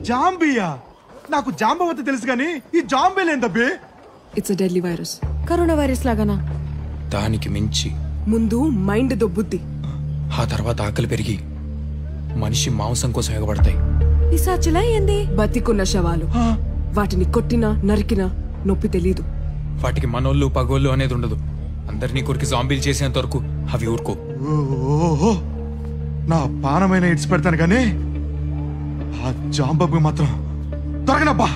Zambia? నాకు జాంబవతి తెలుసు కానీ ఈ జాంబీలేందబ్బే? It's a deadly virus. Corona virus లాగానా? దానికి మించి. ముందు మైండ్ దొబ్బుద్ది, ఆ తర్వాత ఆకలి పెరిగి మనిషి మాంసం కోసం ఎగబడతాయి. పిశాచులా ఏంది? బతికున్న శవాలు, వాటిని కొట్టినా నరికినా నొప్పి తెలీదు. వాటికి మనోళ్ళు పగోళ్ళు అనేది ఉండదు. అందరినీ కొరికి జాంబీలు చేసేంత వరకు అవి ఊరుకో. నా పానమైన ఇడ్స్ పెడతాను కానీ ఆ జాంబబ్బు మాత్రం దొరకనబ్బా.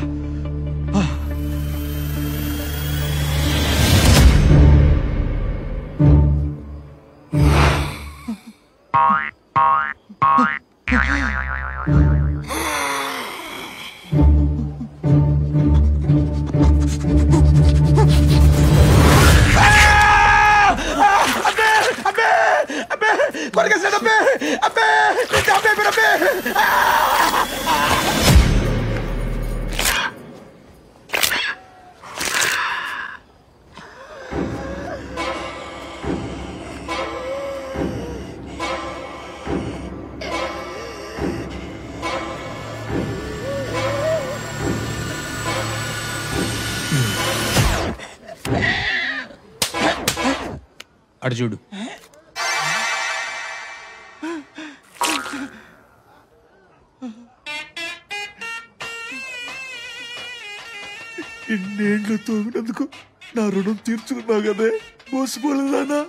అడు చూడు. ఇన్నేళ్ళు తోగినందుకు నా రుణం తీర్చుకున్నావు కదే, మోసపోలేదానా?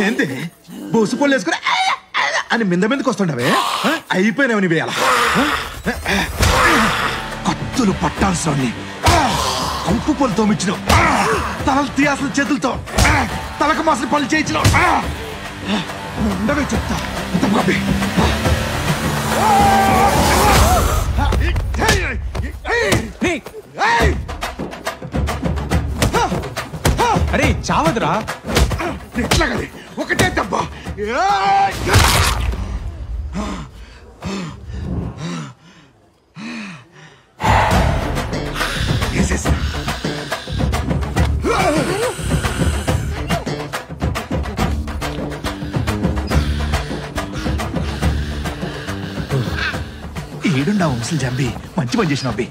ఏంటి బోసుపోలు వేసుకుని అని మింద మీదకి వస్తుండవే? అయిపోయినావు నీవే. అలా కత్తులు పట్టాల్సిన కంపు పళ్ళు తోమిచ్చినావు, తలలు తీయాల్సిన చేతులతో తలకు మాసిన పళ్ళు చేయించినావు. ఉండవే చెప్తా. అరే చావదురా. ఎట్లాగది ఒకటే దెబ్బ. ఏడుండా వంశలు జంబి, మంచి పని చేసిన అబ్బి.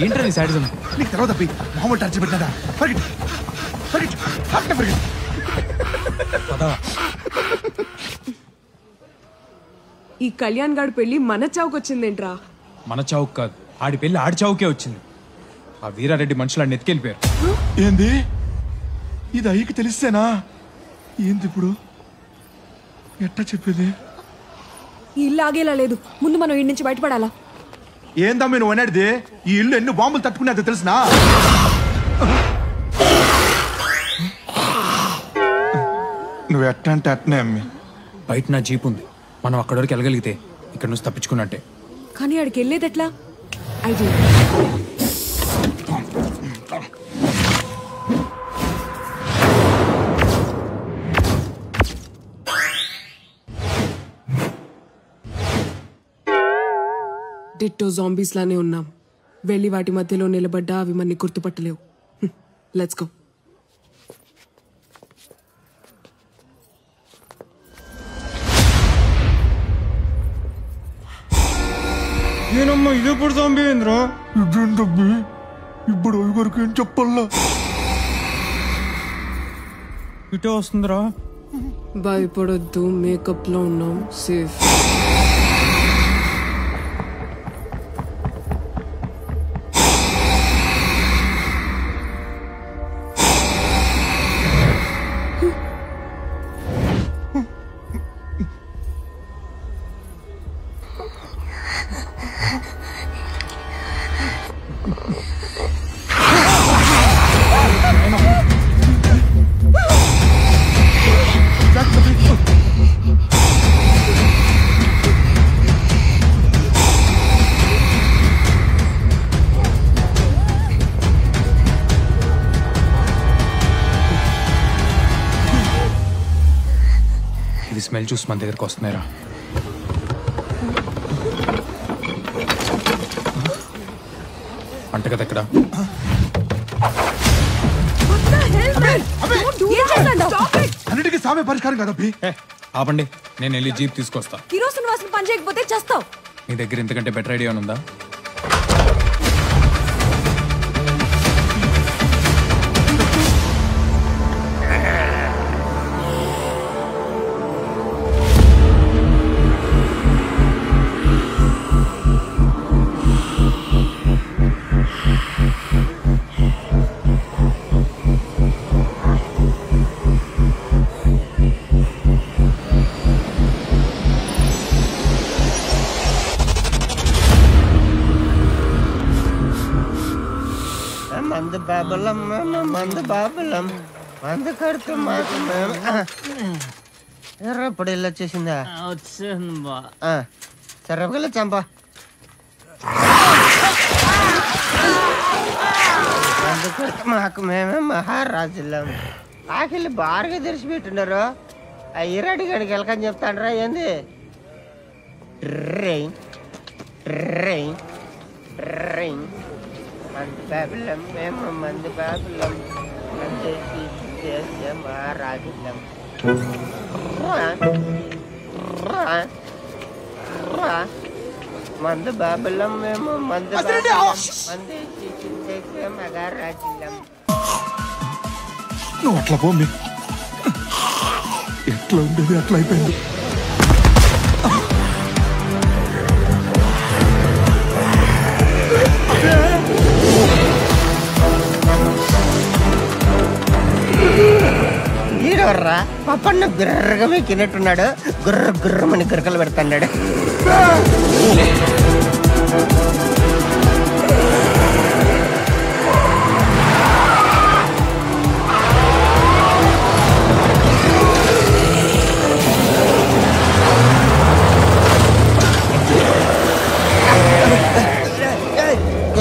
ఏంట్రా నీ సాడిజం? నీకు తర్వాత అబ్బి మామూలు టార్చర్ పెట్టినదా? పరిగెట్టు పరిగెట్టు అట్లా పరిగెట్టు. ఈ కళ్యాణ్ గాడి పెళ్లి మన చావుకొచ్చిందేంట్రా? మన చావుకు కాదు, ఆడి పెళ్లి ఆడి చావుకే వచ్చింది. ఆ వీరారెడ్డి మనుషులు ఆడిని ఎత్తుకెళ్ళిపోయారు. ఏంది ఇది? అయ్యకి తెలిస్తేనా? ఏంది ఇప్పుడు ఎట్టా చెప్పేది? ఈ ఇల్లు ఆగేలా లేదు, ముందు మనం ఇంటి నుంచి బయటపడాలా. ఏందమ్మీ నువ్వు అనేది? ఈ ఇల్లు ఎన్ని బాంబులు తట్టుకునేది తెలిసినా? నువ్వు ఎట్ట అంటే అట్టనే అమ్మి. బయట నా జీప్ ఉంది, మనం అక్కడి వరకు వెళ్ళగలిగితే ఇక్కడ నుంచి తప్పించుకున్నట్టే. కానీ ఆడికి వెళ్ళేది ఎట్లా? ఐడియా. డిట్టో జాంబీస్ లానే ఉన్నాం. వెళ్ళి వాటి మధ్యలో నిలబడ్డా అవి మనని గుర్తుపట్టలేవు. Let's go. ఏనమ్మా ఇదెప్పుడు జాంబీ ఏంద్రా? ఇదేంటబ్బి ఇప్పుడు వరకు ఏం చెప్పల్లా? ఇటే వస్తుందిరా. భయపడొద్దు, మేకప్ లో ఉన్నాం, సేఫ్. ఇవి స్మెల్ చూసి మన దగ్గరకు వస్తున్నాయిరా. అంట కదా ఇక్కడ అన్నిటికీ సామే పరిష్కారం కదా అబ్బి. ఆపండి, నేను వెళ్ళి జీప్ తీసుకొస్తా. కిరోసిన్ వాసన పని చేయకపోతే చేస్తావు. మీ దగ్గర ఇంతకంటే బెటర్ ఐడియా ఉందా? మందు బాబులం మందు బాబులం మందు కడుతూ మాకు ఎర్ర ఇప్పుడు ఇల్లు వచ్చేసిందా? వచ్చేసింది బా. సరే ఒకళ్ళు చంప మందు కడుతూ మాకు మేమే మహారాజులం. ఆకిళ్ళు బారుగా తెరిచిపెట్టున్నారు. ఆ ఈరాడి గడికి వెళ్ళకని చెప్తాండ్రా ఏంది? ట్రైన్ ట్రైన్ ట్రైన్ మందు బాబులం మేము మందు బాబులం దేశ మహారాజులం. మందు బాబులం మేము మందు మంది దేశ మహారాజులం. నువ్వు అట్లా పోమ్మి, ఎట్లా ఉండేది అట్లా అయిపోయింది. ఈడవర్రా పప్పన్న బిర్రగా మెక్కినట్టున్నాడు. గుర్ర గుర్రమని గురకలు పెడతాడు.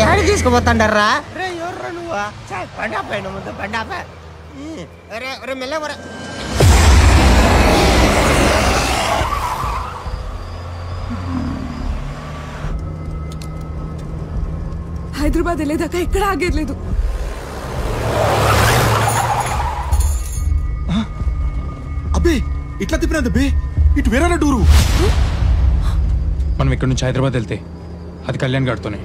ఏడు తీసుకుపోతాండర్రా? ఎవర్రా నువ్వా? బండాపాయన ముందు బండాపా. మెల్ల హైదరాబాద్ వెళ్ళేదాకా ఎక్కడ ఆగేది లేదు. అబ్బే ఇట్లా తిప్పినది అబ్బే, ఇటు వేరే టూరు. మనం ఇక్కడ నుంచి హైదరాబాద్ వెళ్తే అది కళ్యాణ్ గారితోనే.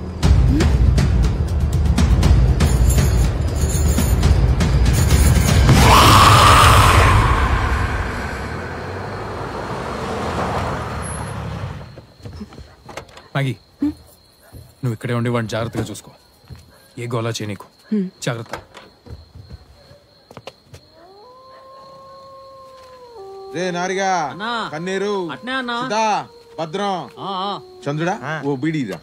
మ్యాగీ, నువ్వు ఇక్కడే ఉండి వాడిని జాగ్రత్తగా చూసుకో. ఏ గోలా చేయ నీకు. జాగ్రత్త. రే నారిగా అన్నా. కన్నీరు అట్నే అన్నా. సీతా, భద్రం చంద్రుడా ఓ బీడీరా.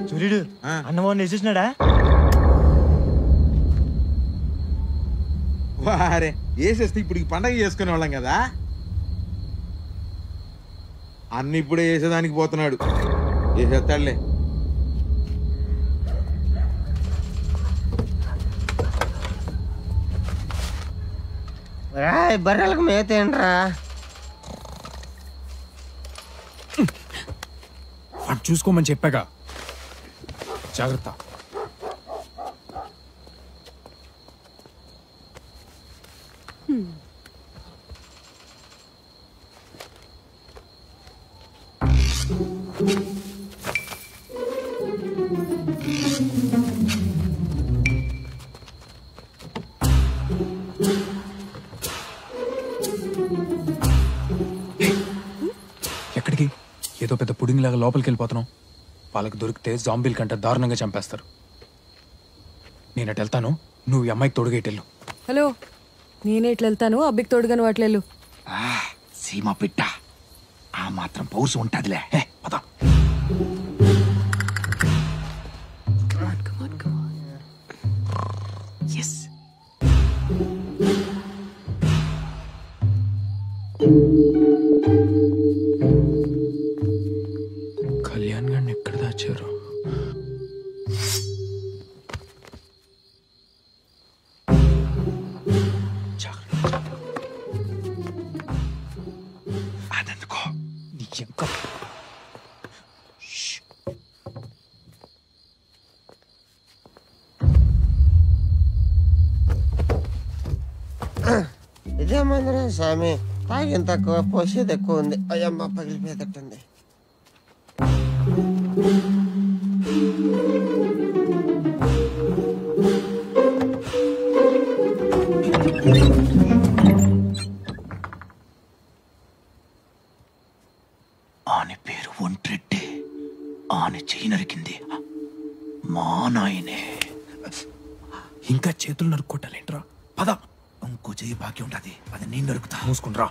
సూర్యుడు అన్నమోహన్ వేసేసినాడా? వారే వేసేస్తే ఇప్పుడు ఈ పండగ చేసుకునే వాళ్ళం కదా. అన్ని ఇప్పుడే వేసేదానికి పోతున్నాడు. వేసేస్తాడులే. బర్రెలకు మేతేంట్రా? వాడు చూసుకోమని చెప్పాగా. జాగ్రత్త. ఎక్కడికి? ఏదో పెద్ద పుడింగ్ లాగా లోపలికి వెళ్ళిపోతున్నాం. వాళ్ళకి దొరికితే జాంబీల కంటే దారుణంగా చంపేస్తారు. నేను అటు వెళ్తాను, నువ్వు ఈ అమ్మాయికి తోడుగా ఇటు వెళ్ళు. హలో, నేనే ఇట్లా వెళ్తాను, అబ్బికి తోడుగా నువ్వు అట్లెళ్ళు. సీమ పిట్ట ఆ మాత్రం పౌరుషం ఉంటదిలే. పద. కళ్యాణ్ గారిని ఎక్కడ దాచారు? ఇదే మందిరా స్వామి, తాగిన తక్కువ పోసేది ఎక్కువ ఉంది. అయ్యమ్మ పగిలిపోయేటట్టుంది. ఆని పేరు ఒంట్రెడ్డి, ఆని చెయ్యి నరికింది మా నాయనే. ఇంకా చేతులు నరుక్కోటాలేంట్రా? పద. ఇంకో చెయ్యి బాకీ ఉంటది, అది నేను నరుకుతా. మూసుకుంట్రా.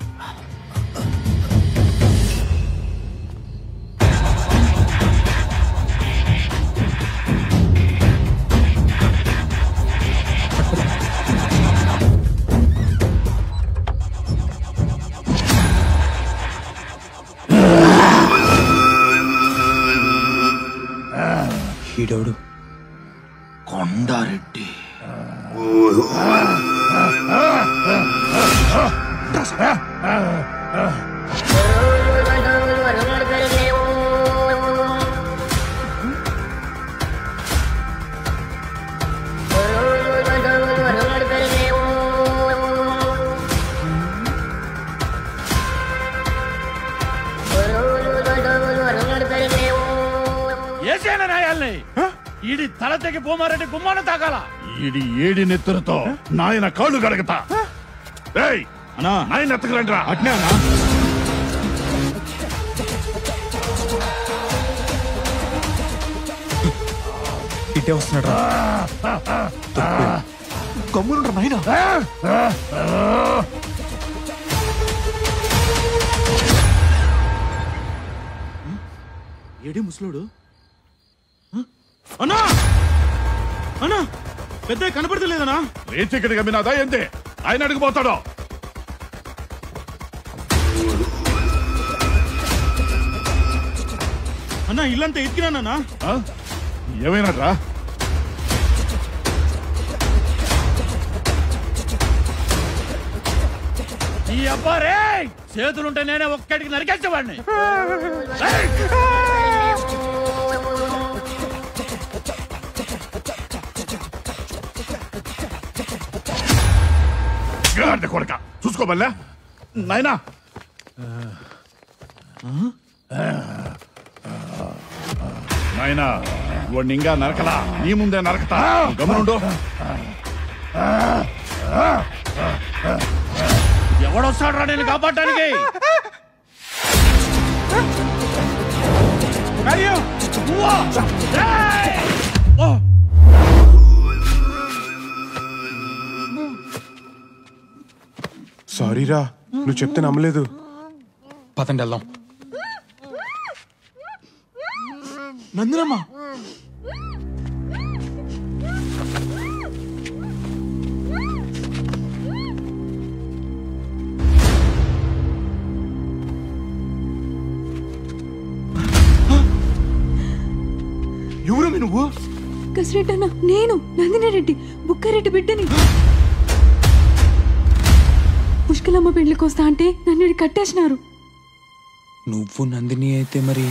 ఈడోడు కొండారెడ్డి. ఈడి తల తెగి పోమారెడ్డి గుమ్మాన తాగాల. ఈడి ఏడి నెత్తులతో నాయన కాళ్ళు కడగతా. నాయన ఎత్తకరండ్రా. అట్నే అన్నా. ఇటే వస్తున్నాడు. గమ్మునుండ్రా నాయనా. ఏడి ముసలోడు? అన్నా అన్నా, పెద్ద కనపడతలేదనా? రేచి ఇక్కడ గమ్మినాదా ఏంది? ఆయన అడిగిపోతాడు. అన్నా ఇల్లంతా ఎత్తికినానా? ఏమైనారా? ఈ అబ్బారే చేతులుంటే నేనే ఒక్కడికి నరికేసేవాడిని. కొడక చూసుకోబల్లా నాయనా. నాయనా వాడిని ఇంకా నరకలా, నీ ముందే నరకతా. గమనుండు. ఎవడొస్తాడు రా నేను కాపాడటానికి? సారీరా, నువ్వు చెప్తే నమ్మలేదు. పదండి వెళ్దాం. నందినమ్మా, ఎవరమ్మి నువ్వు? కసిరెడ్డి అన్న, నేను నందిని రెడ్డి, బుక్కారెడ్డి బిడ్డని. పుష్కలమ్మ పెళ్లికి వస్తా అంటే నన్ను కట్టేసినారు. నువ్వు నందిని అయితే మరి